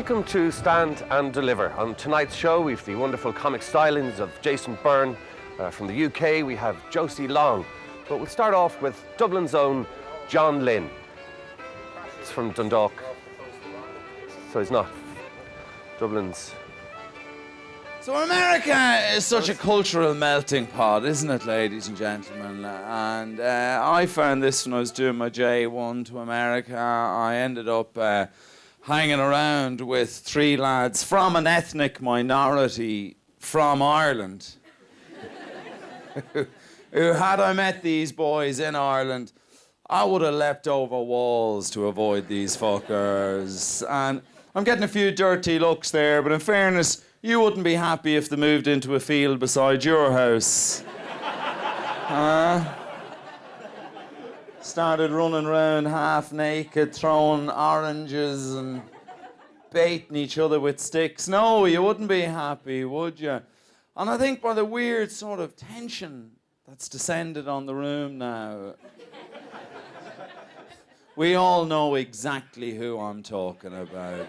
Welcome to Stand and Deliver. On tonight's show, we've the wonderful comic stylings of Jason Byrne. From the UK, we have Josie Long. But we'll start off with Dublin's own John Lynn. It's from Dundalk. So he's not. Dublin's. So America is such a cultural melting pot, isn't it, ladies and gentlemen? And I found this when I was doing my J1 to America. I ended up hanging around with three lads from an ethnic minority from Ireland. Who, had I met these boys in Ireland, I would have leapt over walls to avoid these fuckers. And I'm getting a few dirty looks there, but in fairness, you wouldn't be happy if they moved into a field beside your house. Started running around half naked, throwing oranges and baiting each other with sticks. No, you wouldn't be happy, would you? And I think by the weird sort of tension that's descended on the room now, we all know exactly who I'm talking about.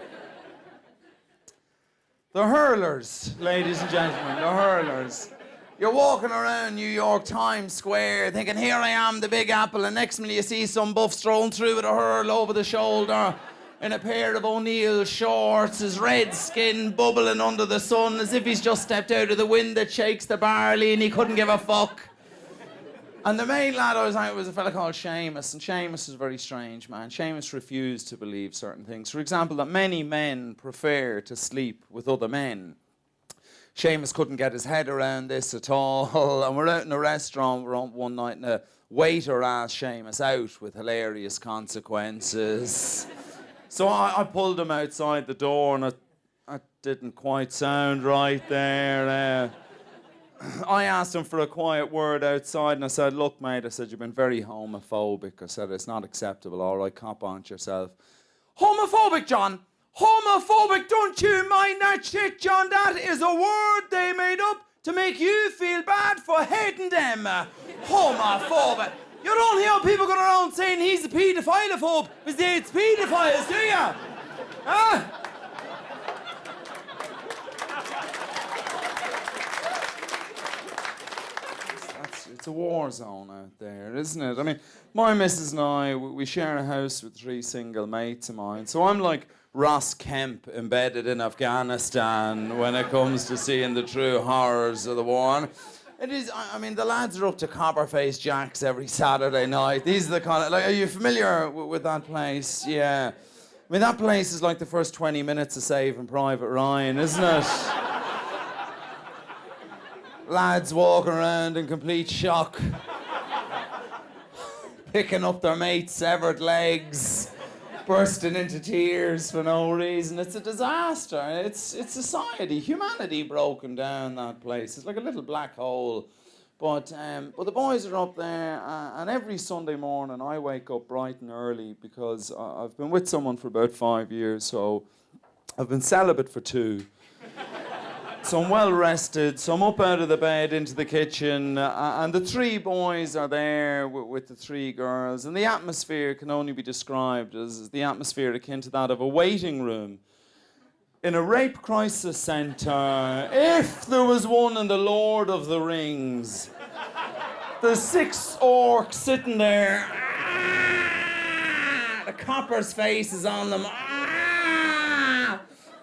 The hurlers, ladies and gentlemen, the hurlers. You're walking around New York Times Square thinking, here I am, the Big Apple, and next minute you see some buff strolling through with a hurl over the shoulder in a pair of O'Neill shorts, his red skin bubbling under the sun as if he's just stepped out of the wind that shakes the barley and he couldn't give a fuck. And the main lad I was out with was a fella called Seamus, and Seamus is very strange, man. Seamus refused to believe certain things. For example, that many men prefer to sleep with other men. Seamus couldn't get his head around this at all, and we're out in a restaurant one night, and a waiter asked Seamus out with hilarious consequences. So I pulled him outside the door, and it didn't quite sound right there. I asked him for a quiet word outside, and I said, look, mate, I said, you've been very homophobic. I said, it's not acceptable. All right, cop on to yourself. Homophobic, John? Homophobic? Don't you mind that shit, John? That is a word they made up to make you feel bad for hating them. Homophobic. You don't hear people going around saying he's a paedophilophobe because it's paedophiles, do you? Huh? It's a war zone out there, isn't it? I mean, my missus and I, we share a house with three single mates of mine. So I'm like Ross Kemp embedded in Afghanistan when it comes to seeing the true horrors of the war. And it is, I mean, the lads are up to Copperface Jacks every Saturday night. These are the kind of, like, are you familiar with that place? Yeah. I mean, that place is like the first 20 minutes of Saving Private Ryan, isn't it? Lads walking around in complete shock, picking up their mates' severed legs, bursting into tears for no reason. It's a disaster. It's society, humanity broken down, that place. It's like a little black hole. But the boys are up there, and every Sunday morning I wake up bright and early because I've been with someone for about 5 years, so I've been celibate for 2. So I'm well rested, so I'm up out of the bed into the kitchen, and the 3 boys are there with the 3 girls, and the atmosphere can only be described as the atmosphere akin to that of a waiting room in a rape crisis centre, if there was one in the Lord of the Rings. There's 6 orcs sitting there, the copper's face is on them,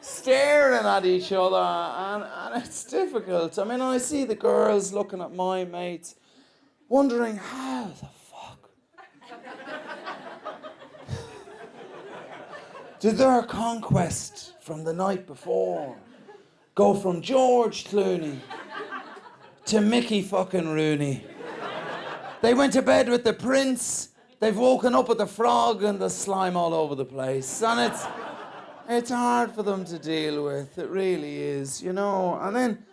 staring at each other, and it's difficult. I mean, I see the girls looking at my mates, wondering how the fuck did their conquest from the night before go from George Clooney to Mickey fucking Rooney. They went to bed with the prince, they've woken up with the frog and the slime all over the place, and it's hard for them to deal with, it really is, you know. And then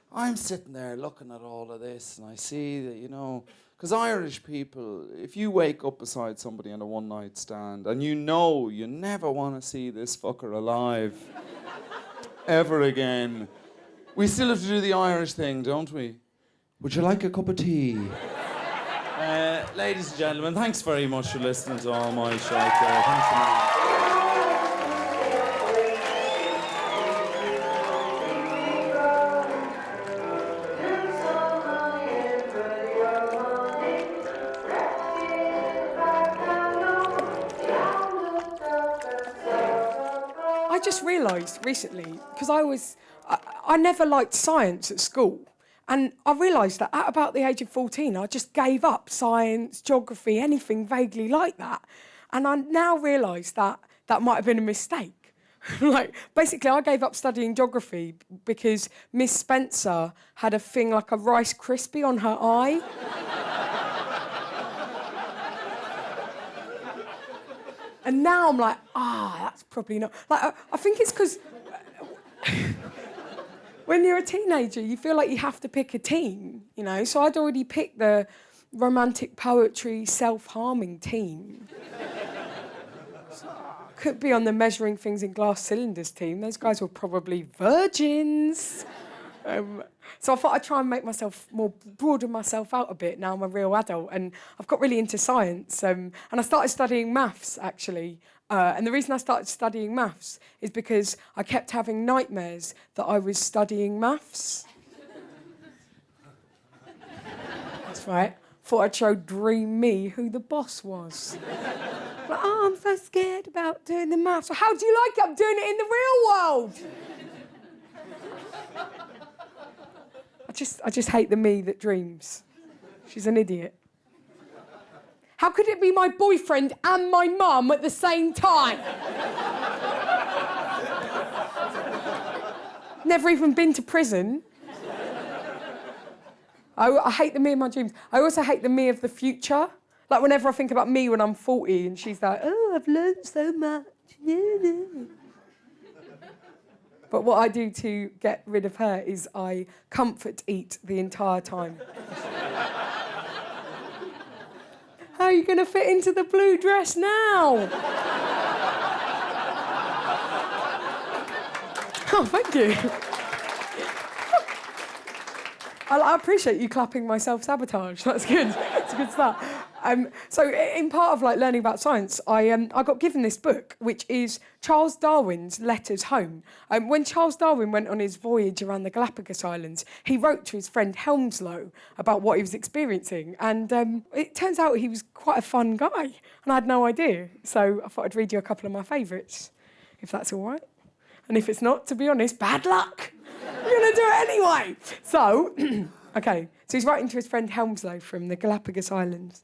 I'm sitting there looking at all of this, and I see that, you know, because Irish people, if you wake up beside somebody on a one-night stand, and you know you never want to see this fucker alive ever again, we still have to do the Irish thing, don't we? Would you like a cup of tea? Ladies and gentlemen, thanks very much for listening to all my shite there. Thanks a lot. I just realised recently, because I never liked science at school, and I realised that at about the age of 14, I just gave up science, geography, anything vaguely like that. And I now realise that that might have been a mistake. Like, basically, I gave up studying geography because Miss Spencer had a thing like a Rice Krispie on her eye. And now I'm like, that's probably not... Like, I think it's because when you're a teenager, you feel like you have to pick a team, you know? So I'd already picked the romantic poetry, self-harming team. Could be on the measuring things in glass cylinders team. Those guys were probably virgins. So I thought I'd try and make myself broaden myself out a bit. Now I'm a real adult, and I've got really into science. And I started studying maths, actually. And the reason I started studying maths is because I kept having nightmares that I was studying maths. That's right. Thought I'd show Dream Me who the boss was. Like, I'm so scared about doing the maths. How do you like it? I'm doing it in the real world. I just hate the me that dreams. She's an idiot. How could it be my boyfriend and my mum at the same time? Never even been to prison. I hate the me of my dreams. I also hate the me of the future. Like, whenever I think about me when I'm 40 and she's like, oh, I've learned so much. But what I do to get rid of her is I comfort eat the entire time. How are you going to fit into the blue dress now? Oh, thank you. I appreciate you clapping my self-sabotage. That's good. It's a good start. So in part of like learning about science, I got given this book, which is Charles Darwin's Letters Home. When Charles Darwin went on his voyage around the Galapagos Islands, he wrote to his friend Helmslow about what he was experiencing. And it turns out he was quite a fun guy, and I had no idea. So I thought I'd read you a couple of my favourites, if that's all right. And if it's not, to be honest, bad luck. I'm going to do it anyway. So, OK, so he's writing to his friend Helmslow from the Galapagos Islands.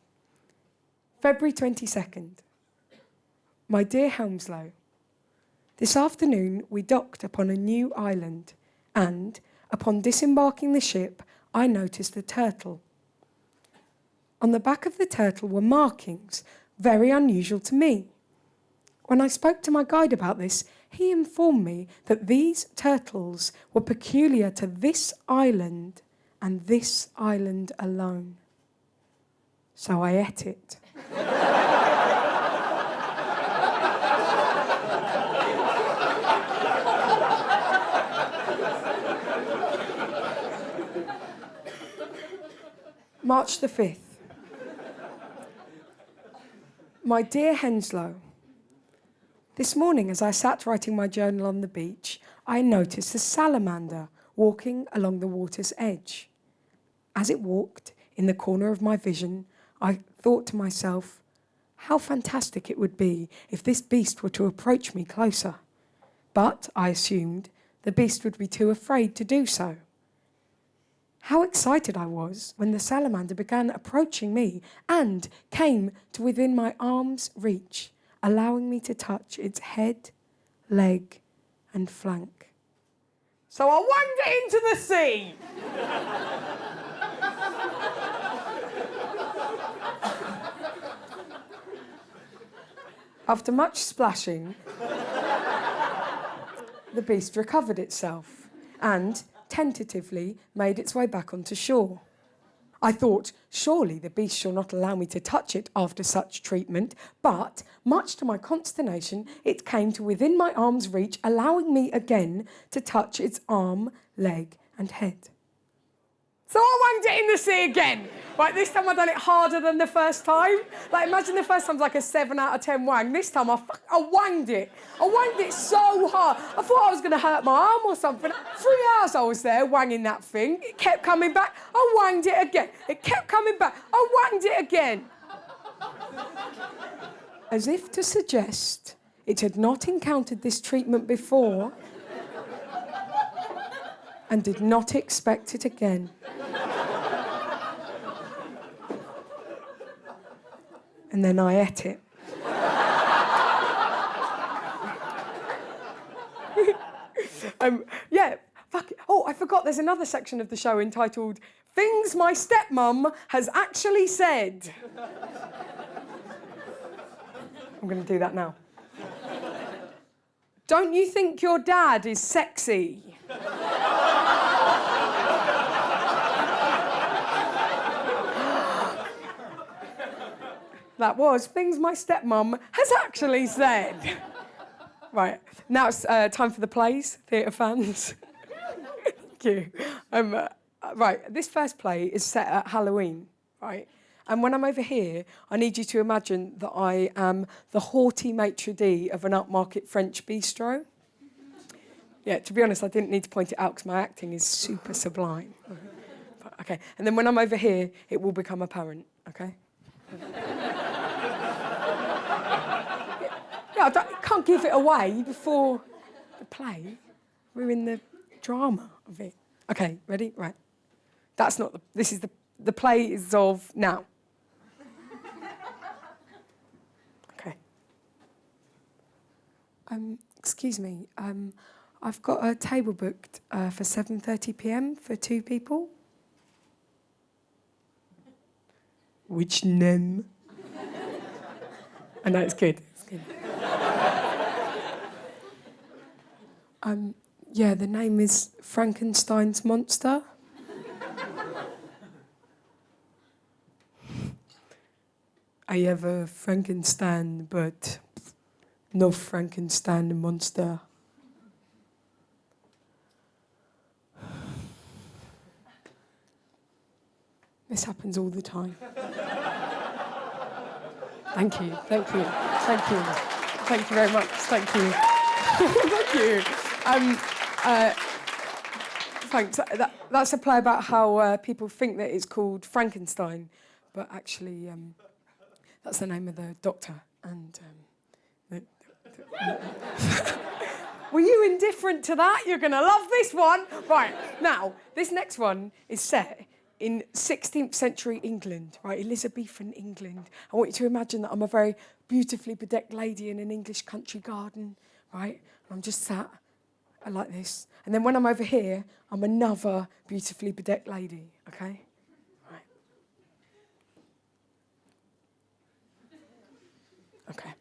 February 22nd. My dear Helmslow, this afternoon we docked upon a new island and, upon disembarking the ship, I noticed a turtle. On the back of the turtle were markings, very unusual to me. When I spoke to my guide about this, he informed me that these turtles were peculiar to this island and this island alone. So I ate it. March the 5th. My dear Henslow, this morning as I sat writing my journal on the beach, I noticed a salamander walking along the water's edge. As it walked in the corner of my vision, I thought to myself, how fantastic it would be if this beast were to approach me closer. But, I assumed, the beast would be too afraid to do so. How excited I was when the salamander began approaching me and came to within my arm's reach, allowing me to touch its head, leg, and flank. So I wanged it into the sea. After much splashing, the beast recovered itself and, tentatively, made its way back onto shore. I thought, surely the beast shall not allow me to touch it after such treatment, but, much to my consternation, it came to within my arm's reach, allowing me again to touch its arm, leg, and head. So I wanged it in the sea again. Right, this time I've done it harder than the first time. Like, imagine the first time's like a 7 out of 10 wang. This time I wanged it. I wanged it so hard. I thought I was going to hurt my arm or something. 3 hours I was there wanging that thing. It kept coming back. I wanged it again. It kept coming back. I wanged it again. As if to suggest It had not encountered this treatment before and did not expect it again. And then I ate it. Yeah, fuck it. Oh, I forgot there's another section of the show entitled Things My Stepmum Has Actually Said. I'm going to do that now. Don't you think your dad is sexy? That was things my stepmum has actually said. Right, now it's time for the plays, theatre fans. Thank you. Right, this first play is set at Halloween, right? And when I'm over here, I need you to imagine that I am the haughty maitre d' of an upmarket French bistro. Yeah, to be honest, I didn't need to point it out because my acting is super sublime. But, okay, and then when I'm over here, it will become apparent, okay? Yeah, I can't give it away before the play. We're in the drama of it. Okay, ready? Right. That's not this is the play is of now. Okay. Excuse me. I've got a table booked for 7:30 p.m. for 2 people. Which name? I know it's good. It's good. Yeah, the name is Frankenstein's Monster. I have a Frankenstein, but no Frankenstein monster. This happens all the time. Thank you, thank you, thank you. Thank you very much, thank you. Thank you. Thanks. That's a play about how people think that it's called Frankenstein, but actually that's the name of the doctor. And were you indifferent to that? You're going to love this one. Right, now, this next one is set in 16th century England, right, Elizabethan England. I want you to imagine that I'm a very beautifully bedecked lady in an English country garden, right? I'm just sat like this. And then when I'm over here, I'm another beautifully bedecked lady, okay? Right. Okay.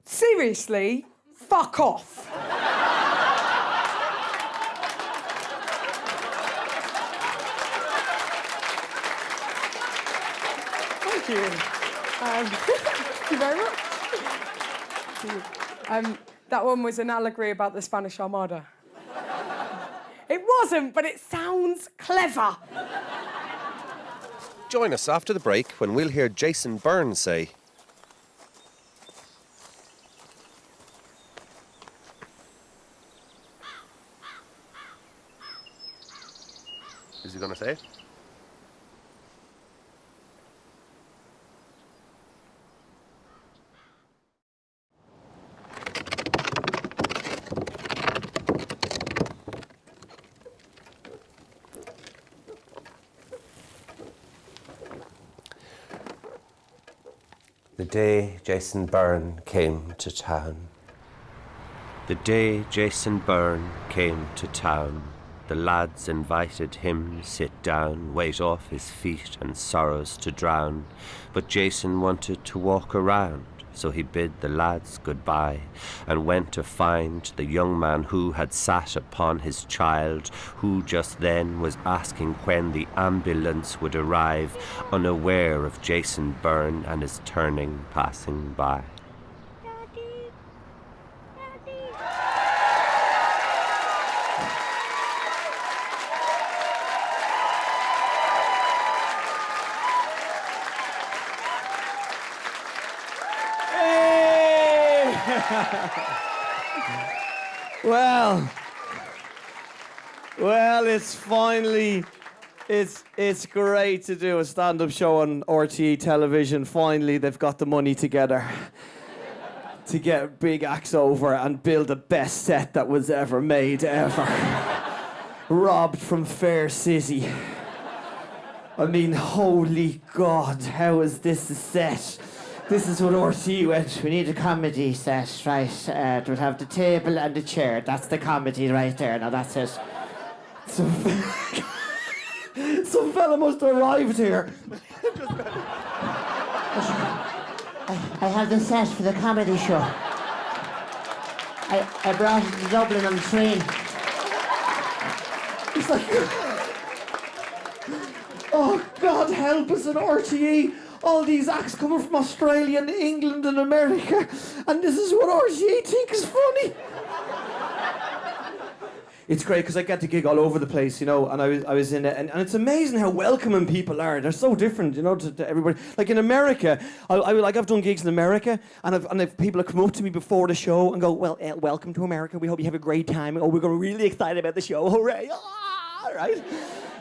Seriously, fuck off. Thank you. Thank you very much. Thank you. That one was an allegory about the Spanish Armada. It wasn't, but it sounds clever. Join us after the break when we'll hear Jason Byrne say, is he going to say it? The day Jason Byrne came to town. The day Jason Byrne came to town, the lads invited him sit down, weight off his feet and sorrows to drown. But Jason wanted to walk around, so he bid the lads goodbye and went to find the young man who had sat upon his child, who just then was asking when the ambulance would arrive, unaware of Jason Byrne and his turning passing by. Well, Well, it's great to do a stand-up show on RTE television. Finally, they've got the money together to get big acts over and build the best set that was ever made, ever. Robbed from Fair City. I mean, holy God, how is this a set? This is what RTE went. We need a comedy set, right? It would have the table and the chair. That's the comedy right there. Now that's it. Some fella must have arrived here. I have the set for the comedy show. I brought it to Dublin on the train. It's like, oh God, help us at RTE. All these acts coming from Australia and England and America, and this is what RTE think is funny. It's great because I get to gig all over the place, you know, and I was in it, and it's amazing how welcoming people are. They're so different, you know, to everybody. Like in America, I've done gigs in America, and people have come up to me before the show and go, well, welcome to America. We hope you have a great time. Oh, we're really excited about the show. Hooray! Ah, right?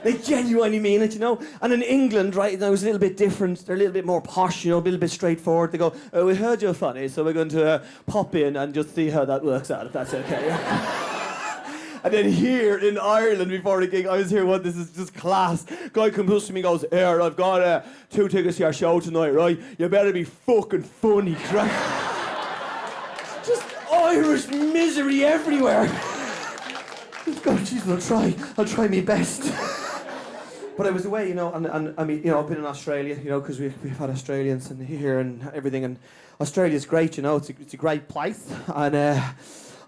They genuinely mean it, you know. And in England, right, it was a little bit different. They're a little bit more posh, you know, a little bit straightforward. They go, oh, we heard you're funny, so we're going to pop in and just see how that works out, if that's okay. And then here in Ireland, before the gig, I was here, what, this is just class. Guy comes up to me and goes, here, I've got 2 tickets to your show tonight, right? You better be fucking funny, right? Just Irish misery everywhere. God, Jesus, I'll try my best. But I was away, you know, and I mean, you know, I've been in Australia, you know, because we've had Australians and here and everything, and Australia's great, you know, it's a great place, and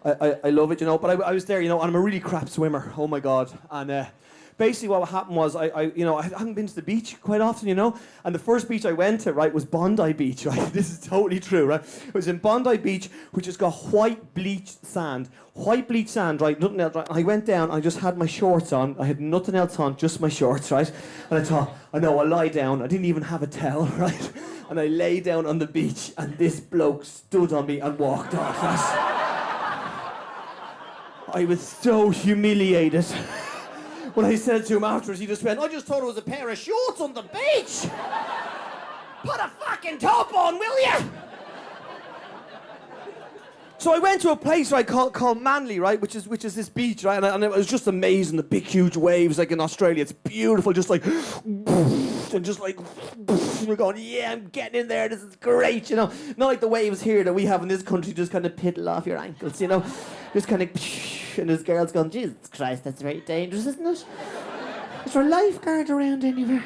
I love it, you know. But I was there, you know, and I'm a really crap swimmer. Oh my God, and basically what happened was I haven't been to the beach quite often, you know, and the first beach I went to, right, was Bondi Beach, right. This is totally true, right. It was in Bondi Beach, which has got white bleached sand, right, nothing else, right. I went down, I just had my shorts on, I had nothing else on, just my shorts, right, and I thought, I know, I'll lie down, I didn't even have a towel, right, and I lay down on the beach, and this bloke stood on me and walked off, right. I was so humiliated. When I said to him afterwards, he just went, I just thought it was a pair of shorts on the beach. Put a fucking top on, will you? So I went to a place, right, called Manly, right, which is this beach, right, and it was just amazing, the big, huge waves, like in Australia. It's beautiful, just like, and just like, we're going, yeah, I'm getting in there, this is great, you know. Not like the waves here that we have in this country, just kind of piddle off your ankles, you know. Just kind of, and this girl's going, Jesus Christ, that's very dangerous, isn't it? Is there a lifeguard around anywhere?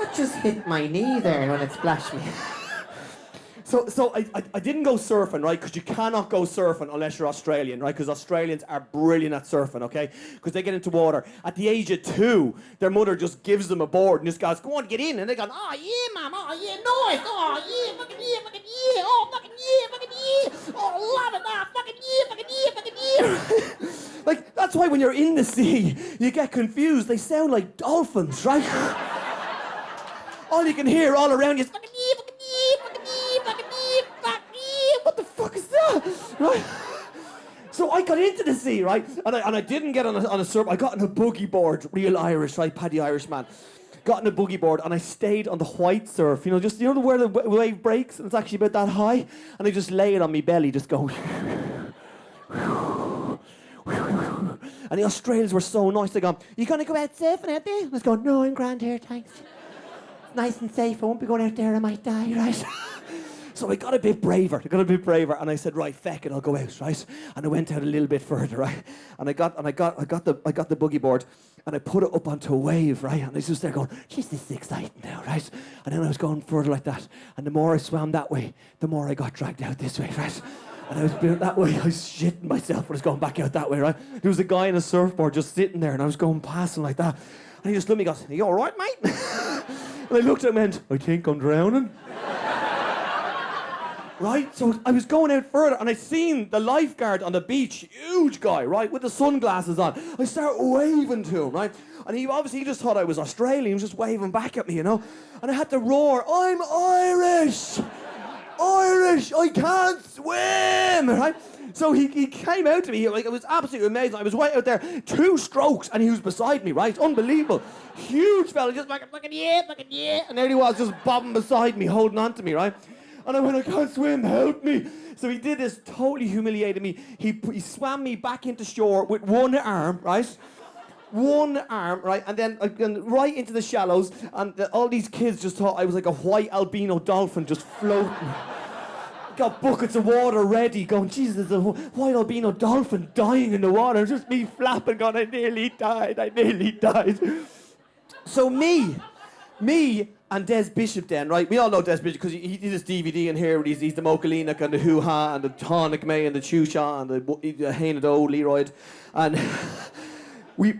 That just hit my knee there when it splashed me. So I didn't go surfing, right? Because you cannot go surfing unless you're Australian, right? Because Australians are brilliant at surfing, okay? Because they get into water. At the age of 2, their mother just gives them a board and this guy's, go on, get in. And they go, oh, yeah, mum, oh, yeah, nice. Oh, yeah, fucking yeah, fucking yeah. Oh, fucking yeah, fucking yeah. Oh, love it, oh, fucking yeah, fucking yeah, fucking yeah. Like, that's why when you're in the sea, you get confused. They sound like dolphins, right? All you can hear all around you is, fucking yeah, fucking yeah, fucking yeah, fucking yeah, fucking yeah. What the fuck is that? Right? So I got into the sea, right? And I didn't get on a surf. I got on a boogie board, real Irish, right? Paddy Irishman. Got on a boogie board and I stayed on the white surf. You know, just, you know where the wave breaks and it's actually about that high? And I just lay it on my belly, just going. And the Australians were so nice. They go, you gonna go out surfing out there? I was going, no, I'm grand here, thanks. It's nice and safe. I won't be going out there. I might die, right? So I got a bit braver. And I said, right, feck it, I'll go out, right? And I went out a little bit further, right? And I got the boogie board, and I put it up onto a wave, right? And I was just there going, geez, this is exciting now, right? And then I was going further like that, and the more I swam that way, the more I got dragged out this way, right? And I was going that way, I was shitting myself when I was going back out that way, right? There was a guy on a surfboard just sitting there, and I was going past him like that. And he just looked at me and goes, are you all right, mate? And I looked at him and went, I think I'm drowning. Right? So I was going out further and I seen the lifeguard on the beach, huge guy, right, with the sunglasses on. I started waving to him, right? And he obviously just thought I was Australian. He was just waving back at me, you know? And I had to roar, I'm Irish! Irish! I can't swim! Right? So he came out to me, like, it was absolutely amazing. I was right out there, 2 strokes, and he was beside me, right? Unbelievable. Huge fella, just fucking yeah. And there he was, just bobbing beside me, holding on to me, right? And I went, I can't swim, help me. So he did this, totally humiliated me. He swam me back into shore with one arm, right? One arm, right? And then right into the shallows, and all these kids just thought I was like a white albino dolphin just floating. Got buckets of water ready, going, Jesus, there's a white albino dolphin dying in the water. Just me flapping, going, I nearly died. So me and Des Bishop then, right? We all know Des Bishop because he did this DVD in here. He's the Mokaleenak and the Hoo-Ha and the Tonic May and the Chusha and the Hainado Leroy. And we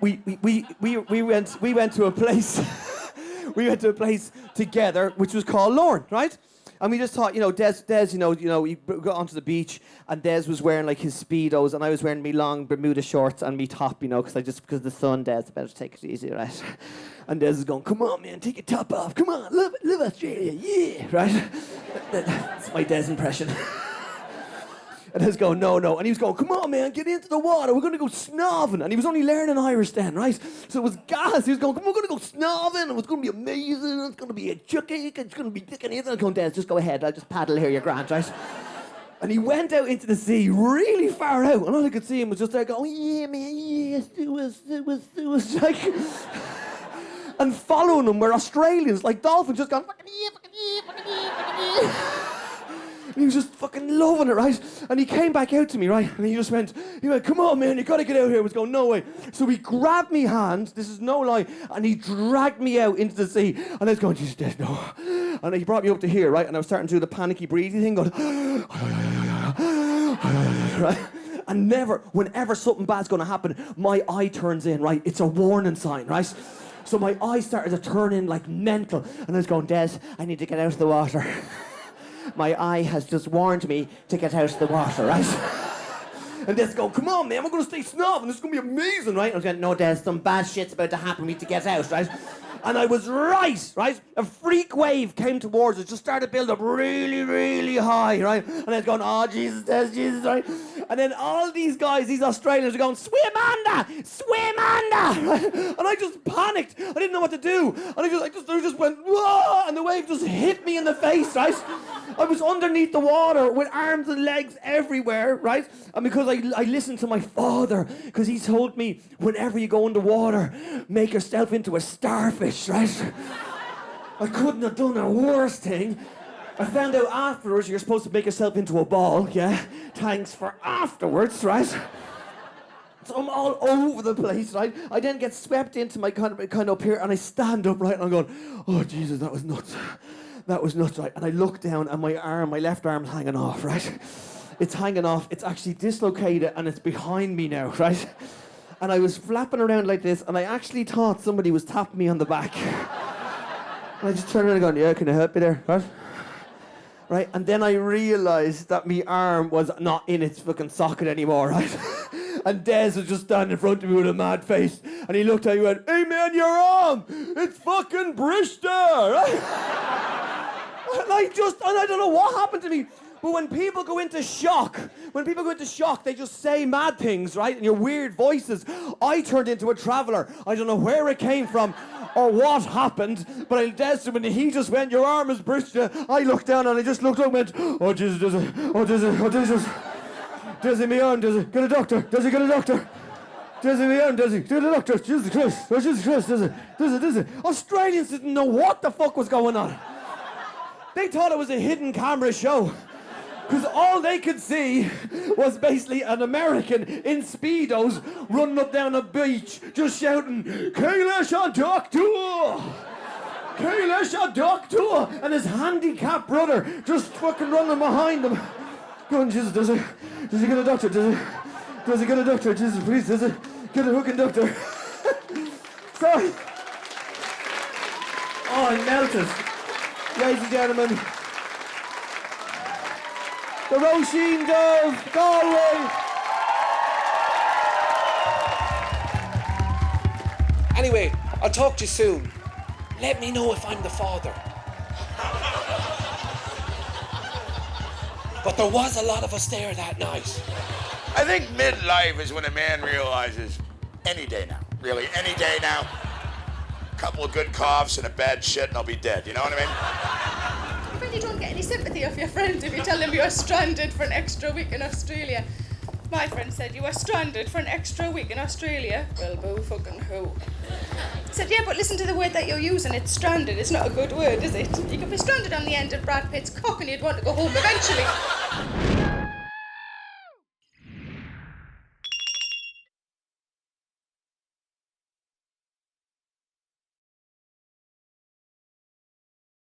went to a place. We went to a place together which was called Lorne, right? And we just thought, Des, we got onto the beach, and Des was wearing like his Speedos, and I was wearing me long Bermuda shorts and me top, because of the sun, Des, better take it easy, right? And Des is going, come on, man, take your top off, come on, love Australia, yeah, right? That's my Des impression. And I was going, no. And he was going, come on, man, get into the water. We're going to go snobbing. And he was only learning Irish then, right? So it was gas. He was going, come on, we're going to go snobbing. And it's going to be amazing. It's going to be a chucky. It's going to be thick and easy. I'm going, Des, just go ahead. I'll just paddle here, you're grand, right? And he went out into the sea really far out. And all I could see him was just there going, yeah, man, yes, it was like... And following him were Australians, like dolphins, just going, fucking yeah. He was just fucking loving it, right? And he came back out to me, right? And he went, come on, man, you gotta get out here. I was going, no way. So he grabbed me hand, this is no lie, and he dragged me out into the sea. And I was going, Jesus, Des, no. And he brought me up to here, right? And I was starting to do the panicky breathing thing, going, right? And whenever something bad's gonna happen, my eye turns in, right? It's a warning sign, right? So my eye started to turn in like mental. And I was going, Des, I need to get out of the water. My eye has just warned me to get out of the water, right? And Des go, come on, man, we're going to stay snobbing. This is going to be amazing, right? And I was going, no, Des, some bad shit's about to happen. We need to get out, right? And I was right? A freak wave came towards us, just started to build up really, really high, right? And I was going, oh, Jesus, Des, Jesus, right? And then all these guys, these Australians, are going, swim under! Right? And I just panicked. I didn't know what to do. And I just went, whoa! And the wave just hit me in the face, right? I was underneath the water with arms and legs everywhere, right? And because I listened to my father, because he told me, whenever you go underwater, make yourself into a starfish, right? I couldn't have done a worse thing. I found out afterwards you're supposed to make yourself into a ball, yeah? Thanks for afterwards, right? So I'm all over the place, right? I then get swept into my kind of up here, and I stand up, right? And I'm going, oh, Jesus, that was nuts. That was nuts, right? And I look down, and my left arm's hanging off, right? It's hanging off. It's actually dislocated, and it's behind me now, right? And I was flapping around like this, and I actually thought somebody was tapping me on the back. And I just turned around and going, yeah, can I help you there, right? And then I realised that my arm was not in its fucking socket anymore, right? And Des was just standing in front of me with a mad face. And he looked at me and went, hey man, your arm! It's fucking Bristol! Right? And I don't know what happened to me. But when people go into shock, they just say mad things, right? And your weird voices. I turned into a traveller. I don't know where it came from or what happened, but I Des, when he just went, your arm is Bristol, I looked down and I just looked up and went, oh Jesus, Does he, me arm, does he? Get a doctor, does he get a doctor? Does he, me arm, does he? Get a doctor, Jesus Christ, oh Jesus Christ, does he? Australians didn't know what the fuck was going on. They thought it was a hidden camera show. Because all they could see was basically an American in Speedos running up down a beach, just shouting, Kailash a doctor! Kailash a doctor! And his handicapped brother just fucking running behind them. Going, Jesus, does he get a doctor? Does he get a doctor? Jesus, please, does he get a hooking doctor? Sorry. Oh, I melted. Ladies and gentlemen, the Róisín Dubh, Galway. Anyway, I'll talk to you soon. Let me know if I'm the father. But there was a lot of us there that night. I think midlife is when a man realizes any day now, really, any day now, a couple of good coughs and a bad shit and I'll be dead, you know what I mean? You really don't get any sympathy off your friends if you tell them you're stranded for an extra week in Australia. My friend said, you were stranded for an extra week in Australia. Well, boo fucking who? I said, yeah, but listen to the word that you're using. It's stranded. It's not a good word, is it? You could be stranded on the end of Brad Pitt's cock and you'd want to go home eventually.